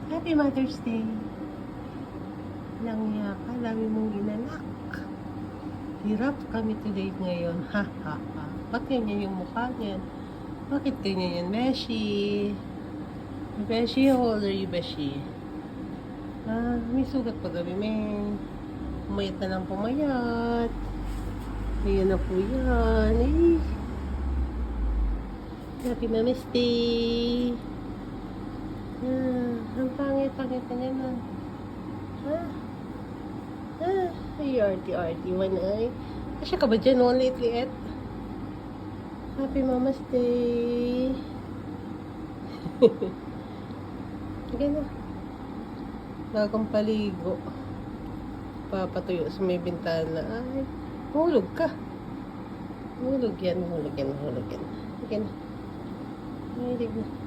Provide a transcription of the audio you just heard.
Happy Mother's Day. Langya ka, dami mong inanak. Hirap kami today ngayon. Ha ha ha. Ba't ganyan yung mukha niyan? Bakit ganyan yan, Beshi? Beshi, how old are you, Beshi? May sugat pa gabi, men. Pumayat na lang pumayat. Ayan na po yan. Eh. Happy Mother's Day. Ang pangit-pangit na yan, ay, arty-arty, one eye. Kasya ka ba dyan, no? Liit-liit. Happy Mama's Day. Sige na. Bagong paligo. Papatuyo sa may bintana. Ay, hulog ka. Hulog yan. Sige na. Ay,